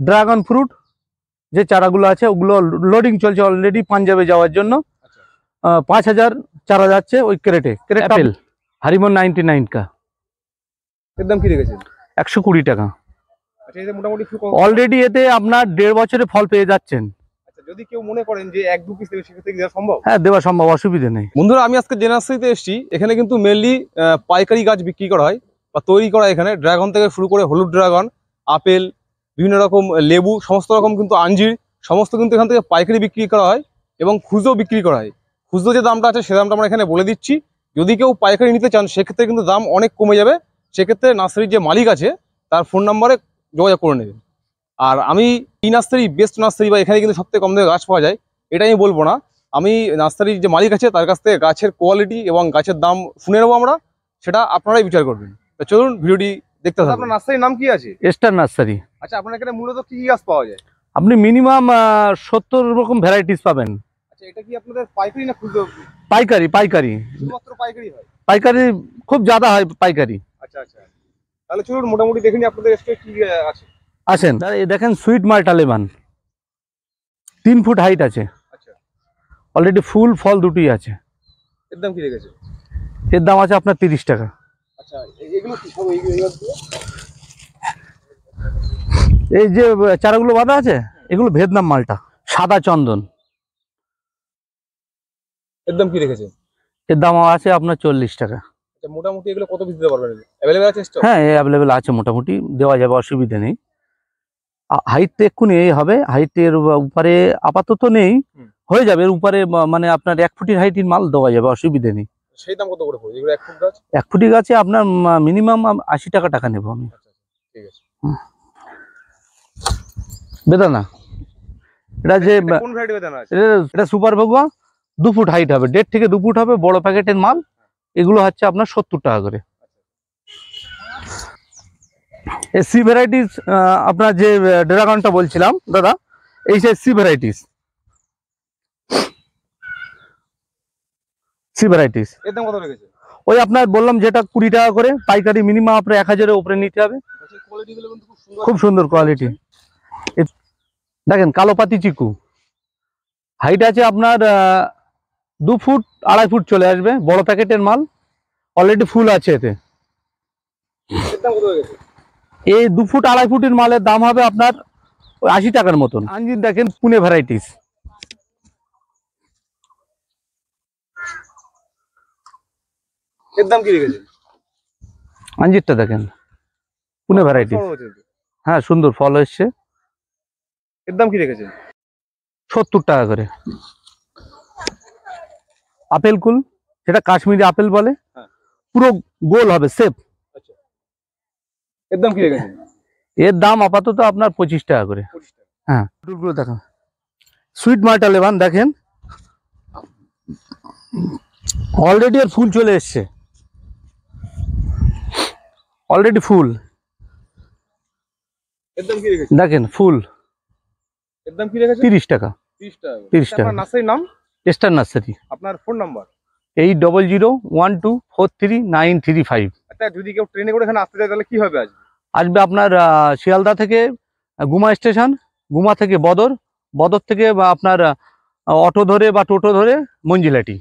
Dragon fruit যে চারাগুলো আছে ওগুলো লোডিং চলছে অলরেডি পাঞ্জাবে যাওয়ার জন্য। 5000 চারা যাচ্ছে ওই ক্রেটে। আপেল হারিমন 99 কা। এর দাম কি রেখেছেন? 120 টাকা। আচ্ছা, এটা মোটামুটি অলরেডি এতে আপনার 1.5 বছরে ফল পেয়ে যাচ্ছেন। আচ্ছা, যদি কেউ মনে করেন যে 1-2 পিস দেবে সেক্ষেত্রে কি দেওয়া সম্ভব? হ্যাঁ, দেওয়া সম্ভব, অসুবিধা নেই। বন্ধুরা, আমি আজকে যে নার্সারিতে এসেছি এখানে কিন্তু মেনলি পাইকারি গাছ বিক্রি করা হয় বা তৈরি করা। এখানে ড্রাগন থেকে শুরু করে হলুদ ড্রাগন, আপেল, বিভিন্ন রকম লেবু, সমস্ত রকম কিন্তু আঞ্জির সমস্ত কিন্তু এখান থেকে পাইকারি বিক্রি করা হয় এবং খুচরো বিক্রি করা হয়। খুচরো যে দামটা আছে সে দামটা আমরা এখানে বলে দিচ্ছি। যদি কেউ পাইকারি নিতে চান সেক্ষেত্রে কিন্তু দাম অনেক কমে যাবে। সেক্ষেত্রে নার্সারির যে মালিক আছে তার ফোন নাম্বারে যোগাযোগ করে নেবেন। আর আমি এই নার্সারি বেস্ট নার্সারি বা এখানে কিন্তু সবথেকে কম দামে গাছ পাওয়া যায় এটা আমি বলবো না। আমি নার্সারির যে মালিক আছে তার কাছ থেকে গাছের কোয়ালিটি এবং গাছের দাম শুনে নেবো আমরা, সেটা আপনারাই বিচার করবেন। তো চলুন ভিডিওটি দেখতে থাকুন। আপনার নার্সারির নাম কি আছে? Star nursery. আচ্ছা, আপনার এখানে মূলত কি গাছ পাওয়া যায়? আপনি মিনিমাম 70 রকম ভ্যারাইটিস পাবেন। আচ্ছা, এটা কি আপনাদের পাইকারি না খুচরো? পাইকারি। পাইকারি শুধুমাত্র পাইকারি হয়? পাইকারি খুব জ্যাদা হয় পাইকারি। আচ্ছা আচ্ছা, তাহলে চলুন মোটামুটি দেখে নি আপনাদের স্টকে কি আছে। আসেন, এই দেখেন সুইট মাল্টা লেমন 3 ফুট হাইট আছে। আচ্ছা, অলরেডি ফুল ফল দুটোই আছে। এর দাম কি রেখেছে? এর দাম আছে আপনার 30 টাকা। আচ্ছা, এগুলো কি সব এইগুলো? এই যে চারাগুলো বাঁধা আছে এগুলো ভিয়েতনাম মালটা, সাদা চন্দন। এর দাম কি রেখেছে? এর দাম আছে আপনার 40 টাকা। আচ্ছা, মোটামুটি এগুলো কত পিস দিতে পারবেন? অ্যাভেলেবেল আছে স্টক? হ্যাঁ, অ্যাভেলেবেল আছে, মোটামুটি দেওয়া যাবে, অসুবিধা নেই। হাইট তো এক্ষুনি এই হবে, হাইটের উপরে আপাতত নেই, হয়ে যাবে এর উপরে, মানে আপনার 1 ফুটের হাইটের মাল দেওয়া যাবে, অসুবিধা নেই। সেই দাম কত করে পড়বে এগুলো 1 ফুট গাছ? 1 ফুটি গাছে আপনার মিনিমাম 80 টাকা নেবো আমি। ঠিক আছে। বেদানা, এটা যে কোন ভ্যারাইটি বেদানা আছে? এটা সুপার ভোগা, 2 ফুট হাইট হবে, 1.5 থেকে 2 ফুট হবে, বড় প্যাকেটের মাল। এগুলো হচ্ছে আপনার 70 টাকা করে। এই সি ভ্যারাইটিস, আপনার যে ড্রাগনটা বলছিলাম দাদা, এই যে সি ভ্যারাইটিস, এর দাম কত রেখেছে? ওই আপনার বললাম যেটা 20 টাকা করে পাইকারি, মিনিমাম আপনার 1000-এর উপরে নিতে হবে। খুব সুন্দর কোয়ালিটি। দেখেন কালো পাতি চিকু, হাইট আছে আপনার 2 ফুট 2.5 ফুট চলে আসবে, বড় প্যাকেটের মাল, অলরেডি ফুল আছে এতে। এই 2 ফুট 2.5 ফুটের মালের দাম হবে আপনার 80 টাকার মতন। আঞ্জির দেখেন পুনে ভ্যারাইটিস, এর দাম কি রেখেছে? আঞ্জিরটা দেখেন পুনে ভ্যারাইটিস। হ্যাঁ, সুন্দর ফল এসছে। এর দাম কি রেখেছে? 70 টাকা করে। আপেল কুল, সেটা কাশ্মীরি আপেল বলে, পুরো গোল হবে শেপ। আচ্ছা, এর দাম কি রেখেছে? এর দাম আপাতত আপনার 25 টাকা করে। হ্যাঁ, ফুলগুলো দেখেন, সুইট মাল্টা লেমন দেখেন, অলরেডি এর ফুল চলে এসছে, অলরেডি ফুল। এর দাম কি রেখেছে? দেখেন ফুল। এর দাম কি রেখেছে? 30 টাকা। 30 টাকা। 30 টাকা। আপনার নার্সারির নাম? Star nursery. আপনার ফোন নাম্বার? 8001243935। আচ্ছা, যদি কেউ ট্রেনে করে এখানে আসতে চায় তাহলে কিভাবে আসবে? আসবে আপনার শিয়ালদা থেকে গুমা স্টেশন, গুমা থেকে বদর, বদর থেকে আপনার অটো ধরে বা টোটো ধরে মঞ্জিলাটি।